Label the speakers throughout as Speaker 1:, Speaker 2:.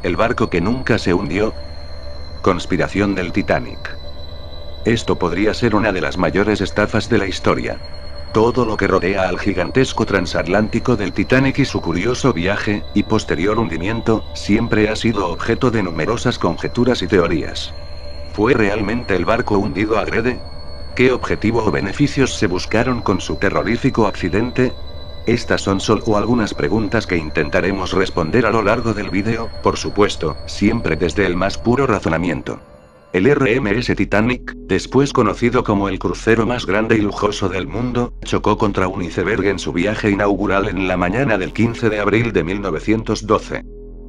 Speaker 1: el barco que nunca se hundió. Conspiración del Titanic. Esto podría ser una de las mayores estafas de la historia. Todo lo que rodea al gigantesco transatlántico del Titanic y su curioso viaje, y posterior hundimiento, siempre ha sido objeto de numerosas conjeturas y teorías. ¿Fue realmente el barco hundido adrede? ¿Qué objetivo o beneficios se buscaron con su terrorífico accidente? Estas son solo algunas preguntas que intentaremos responder a lo largo del vídeo, por supuesto, siempre desde el más puro razonamiento. El RMS Titanic, después conocido como el crucero más grande y lujoso del mundo, chocó contra un iceberg en su viaje inaugural en la mañana del 15 de abril de 1912.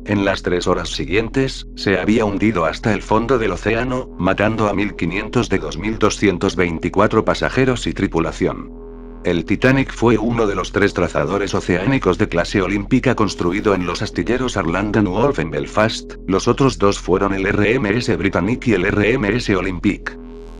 Speaker 1: En las 3 horas siguientes, se había hundido hasta el fondo del océano, matando a 1.500 de 2.224 pasajeros y tripulación. El Titanic fue uno de los 3 trazadores oceánicos de clase olímpica construido en los astilleros Harland and Wolff en Belfast, los otros 2 fueron el RMS Britannic y el RMS Olympic.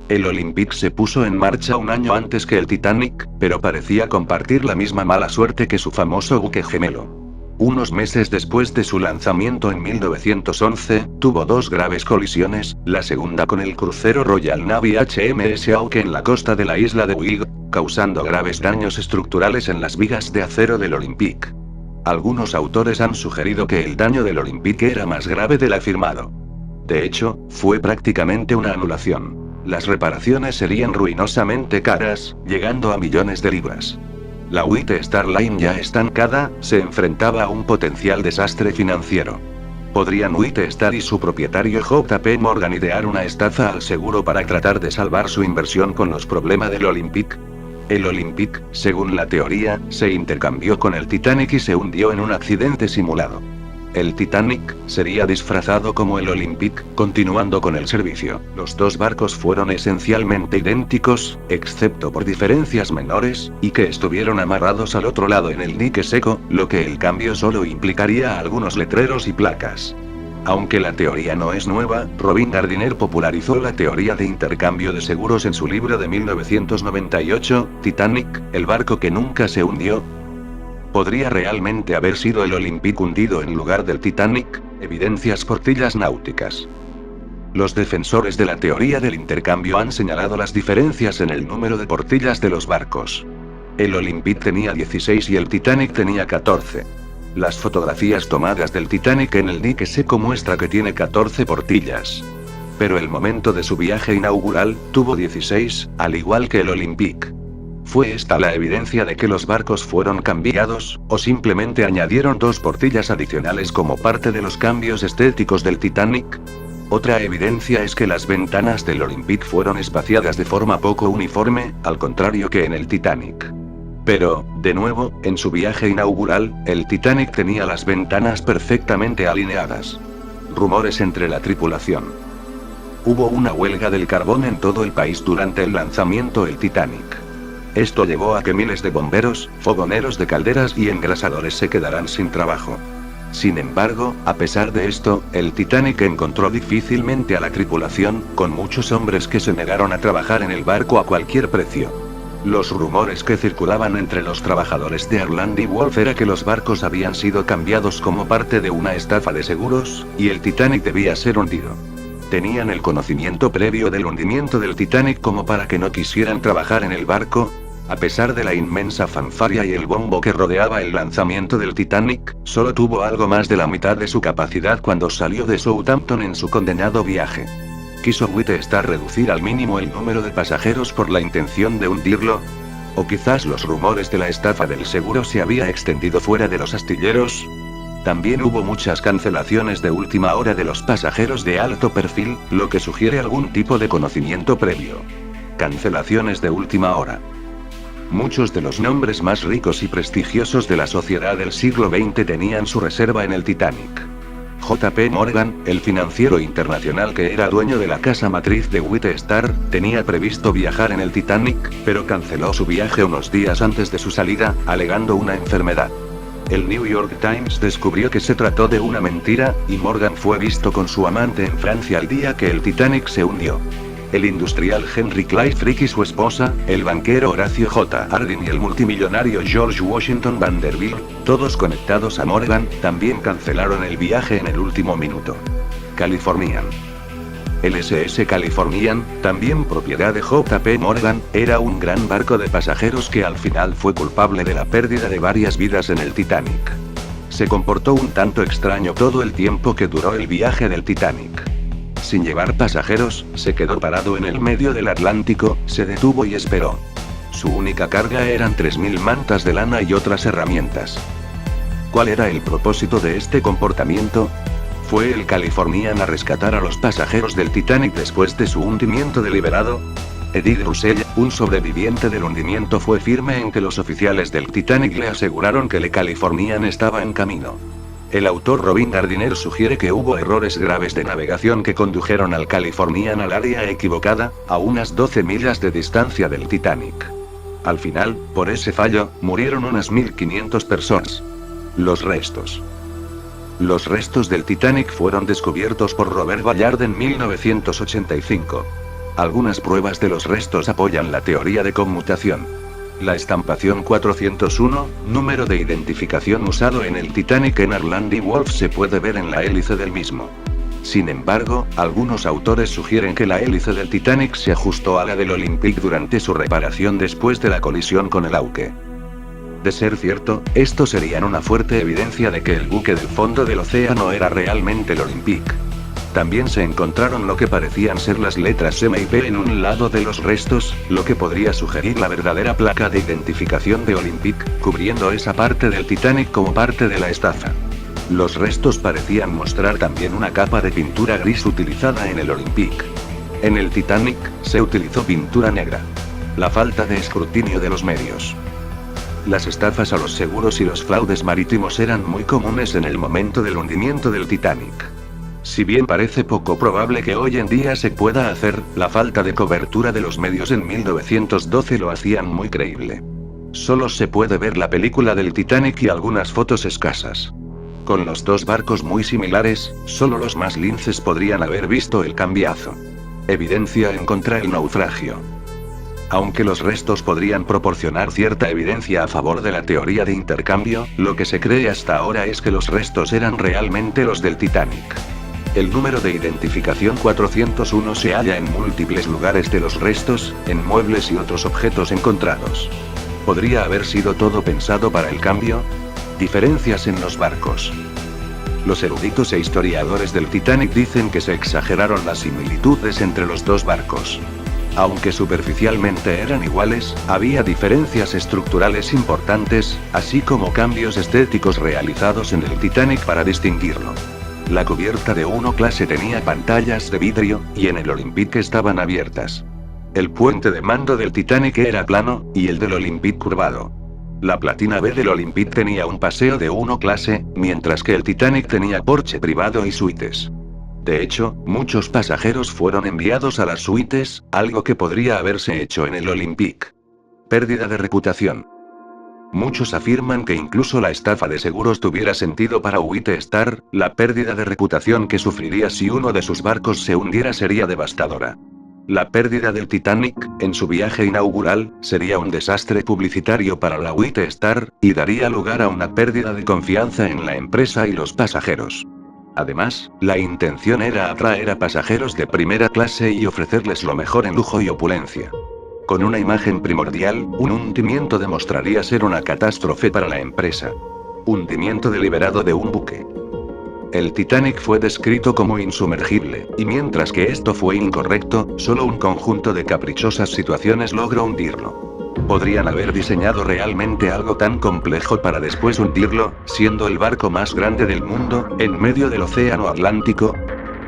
Speaker 1: El Olympic se puso en marcha un año antes que el Titanic, pero parecía compartir la misma mala suerte que su famoso buque gemelo. Unos meses después de su lanzamiento en 1911, tuvo 2 graves colisiones, la segunda con el crucero Royal Navy HMS Hawke en la costa de la isla de Wight, causando graves daños estructurales en las vigas de acero del Olympic. Algunos autores han sugerido que el daño del Olympic era más grave del afirmado. De hecho, fue prácticamente una anulación. Las reparaciones serían ruinosamente caras, llegando a millones de libras. La White Star Line ya estancada, se enfrentaba a un potencial desastre financiero. ¿Podrían White Star y su propietario JP Morgan idear una estafa al seguro para tratar de salvar su inversión con los problemas del Olympic? El Olympic, según la teoría, se intercambió con el Titanic y se hundió en un accidente simulado. El Titanic sería disfrazado como el Olympic, continuando con el servicio. Los 2 barcos fueron esencialmente idénticos, excepto por diferencias menores, y que estuvieron amarrados al otro lado en el dique seco, lo que el cambio solo implicaría algunos letreros y placas. Aunque la teoría no es nueva, Robin Gardiner popularizó la teoría de intercambio de seguros en su libro de 1998, Titanic, el barco que nunca se hundió. ¿Podría realmente haber sido el Olympic hundido en lugar del Titanic? Evidencias portillas náuticas. Los defensores de la teoría del intercambio han señalado las diferencias en el número de portillas de los barcos. El Olympic tenía 16 y el Titanic tenía 14. Las fotografías tomadas del Titanic en el dique seco muestra que tiene 14 portillas. Pero el momento de su viaje inaugural, tuvo 16, al igual que el Olympic. ¿Fue esta la evidencia de que los barcos fueron cambiados, o simplemente añadieron 2 portillas adicionales como parte de los cambios estéticos del Titanic? Otra evidencia es que las ventanas del Olympic fueron espaciadas de forma poco uniforme, al contrario que en el Titanic. Pero, de nuevo, en su viaje inaugural, el Titanic tenía las ventanas perfectamente alineadas. Rumores entre la tripulación. Hubo una huelga del carbón en todo el país durante el lanzamiento del Titanic. Esto llevó a que miles de bomberos, fogoneros de calderas y engrasadores se quedaran sin trabajo. Sin embargo, a pesar de esto, el Titanic encontró difícilmente a la tripulación, con muchos hombres que se negaron a trabajar en el barco a cualquier precio. Los rumores que circulaban entre los trabajadores de Harland y Wolff era que los barcos habían sido cambiados como parte de una estafa de seguros, y el Titanic debía ser hundido. Tenían el conocimiento previo del hundimiento del Titanic como para que no quisieran trabajar en el barco. A pesar de la inmensa fanfarria y el bombo que rodeaba el lanzamiento del Titanic, solo tuvo algo más de la mitad de su capacidad cuando salió de Southampton en su condenado viaje. ¿Quiso White Star reducir al mínimo el número de pasajeros por la intención de hundirlo? ¿O quizás los rumores de la estafa del seguro se había extendido fuera de los astilleros? También hubo muchas cancelaciones de última hora de los pasajeros de alto perfil, lo que sugiere algún tipo de conocimiento previo. Cancelaciones de última hora. Muchos de los nombres más ricos y prestigiosos de la sociedad del siglo XX tenían su reserva en el Titanic. JP Morgan, el financiero internacional que era dueño de la casa matriz de White Star, tenía previsto viajar en el Titanic, pero canceló su viaje unos días antes de su salida, alegando una enfermedad. El New York Times descubrió que se trató de una mentira, y Morgan fue visto con su amante en Francia el día que el Titanic se hundió. El industrial Henry Clay Frick y su esposa, el banquero Horacio J. Harding y el multimillonario George Washington Vanderbilt, todos conectados a Morgan, también cancelaron el viaje en el último minuto. Californian. El SS Californian, también propiedad de J.P. Morgan, era un gran barco de pasajeros que al final fue culpable de la pérdida de varias vidas en el Titanic. Se comportó un tanto extraño todo el tiempo que duró el viaje del Titanic. Sin llevar pasajeros, se quedó parado en el medio del Atlántico, se detuvo y esperó. Su única carga eran 3.000 mantas de lana y otras herramientas. ¿Cuál era el propósito de este comportamiento? ¿Fue el Californian a rescatar a los pasajeros del Titanic después de su hundimiento deliberado? Edith Russell, un sobreviviente del hundimiento, fue firme en que los oficiales del Titanic le aseguraron que el Californian estaba en camino. El autor Robin Gardiner sugiere que hubo errores graves de navegación que condujeron al Californian al área equivocada, a unas 12 millas de distancia del Titanic. Al final, por ese fallo, murieron unas 1.500 personas. Los restos. Los restos del Titanic fueron descubiertos por Robert Ballard en 1985. Algunas pruebas de los restos apoyan la teoría de conmutación. La estampación 401, número de identificación usado en el Titanic en Arland y Wolf, se puede ver en la hélice del mismo. Sin embargo, algunos autores sugieren que la hélice del Titanic se ajustó a la del Olympic durante su reparación después de la colisión con el Hawke. De ser cierto, esto sería una fuerte evidencia de que el buque del fondo del océano era realmente el Olympic. También se encontraron lo que parecían ser las letras M y P en un lado de los restos, lo que podría sugerir la verdadera placa de identificación de Olympic, cubriendo esa parte del Titanic como parte de la estafa. Los restos parecían mostrar también una capa de pintura gris utilizada en el Olympic. En el Titanic, se utilizó pintura negra. La falta de escrutinio de los medios. Las estafas a los seguros y los fraudes marítimos eran muy comunes en el momento del hundimiento del Titanic. Si bien parece poco probable que hoy en día se pueda hacer, la falta de cobertura de los medios en 1912 lo hacían muy creíble. Solo se puede ver la película del Titanic y algunas fotos escasas. Con los dos barcos muy similares, solo los más linces podrían haber visto el cambiazo. Evidencia en contra el naufragio. Aunque los restos podrían proporcionar cierta evidencia a favor de la teoría de intercambio, lo que se cree hasta ahora es que los restos eran realmente los del Titanic. El número de identificación 401 se halla en múltiples lugares de los restos, en muebles y otros objetos encontrados. ¿Podría haber sido todo pensado para el cambio? Diferencias en los barcos. Los eruditos e historiadores del Titanic dicen que se exageraron las similitudes entre los dos barcos. Aunque superficialmente eran iguales, había diferencias estructurales importantes, así como cambios estéticos realizados en el Titanic para distinguirlo. La cubierta de uno clase tenía pantallas de vidrio, y en el Olympic estaban abiertas. El puente de mando del Titanic era plano, y el del Olympic curvado. La platina B del Olympic tenía un paseo de uno clase, mientras que el Titanic tenía porche privado y suites. De hecho, muchos pasajeros fueron enviados a las suites, algo que podría haberse hecho en el Olympic. Pérdida de reputación. Muchos afirman que incluso la estafa de seguros tuviera sentido para White Star, la pérdida de reputación que sufriría si uno de sus barcos se hundiera sería devastadora. La pérdida del Titanic, en su viaje inaugural, sería un desastre publicitario para la White Star, y daría lugar a una pérdida de confianza en la empresa y los pasajeros. Además, la intención era atraer a pasajeros de primera clase y ofrecerles lo mejor en lujo y opulencia. Con una imagen primordial, un hundimiento demostraría ser una catástrofe para la empresa. Hundimiento deliberado de un buque. El Titanic fue descrito como insumergible, y mientras que esto fue incorrecto, solo un conjunto de caprichosas situaciones logró hundirlo. Podrían haber diseñado realmente algo tan complejo para después hundirlo, siendo el barco más grande del mundo, en medio del océano Atlántico.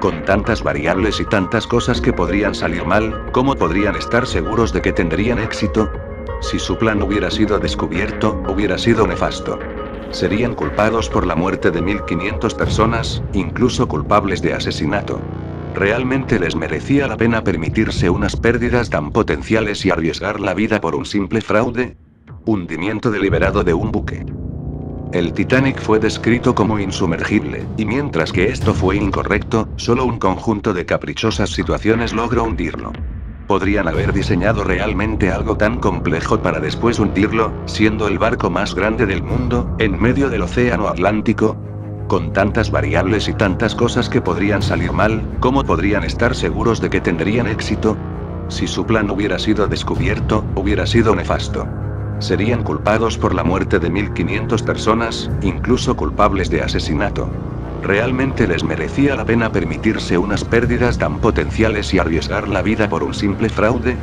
Speaker 1: Con tantas variables y tantas cosas que podrían salir mal, ¿cómo podrían estar seguros de que tendrían éxito? Si su plan hubiera sido descubierto, hubiera sido nefasto. Serían culpados por la muerte de 1.500 personas, incluso culpables de asesinato. ¿Realmente les merecía la pena permitirse unas pérdidas tan potenciales y arriesgar la vida por un simple fraude? Hundimiento deliberado de un buque. El Titanic fue descrito como insumergible, y mientras que esto fue incorrecto, solo un conjunto de caprichosas situaciones logró hundirlo. Podrían haber diseñado realmente algo tan complejo para después hundirlo, siendo el barco más grande del mundo, en medio del océano Atlántico. Con tantas variables y tantas cosas que podrían salir mal, ¿cómo podrían estar seguros de que tendrían éxito? Si su plan hubiera sido descubierto, hubiera sido nefasto. Serían culpados por la muerte de 1500 personas, incluso culpables de asesinato. ¿Realmente les merecía la pena permitirse unas pérdidas tan potenciales y arriesgar la vida por un simple fraude?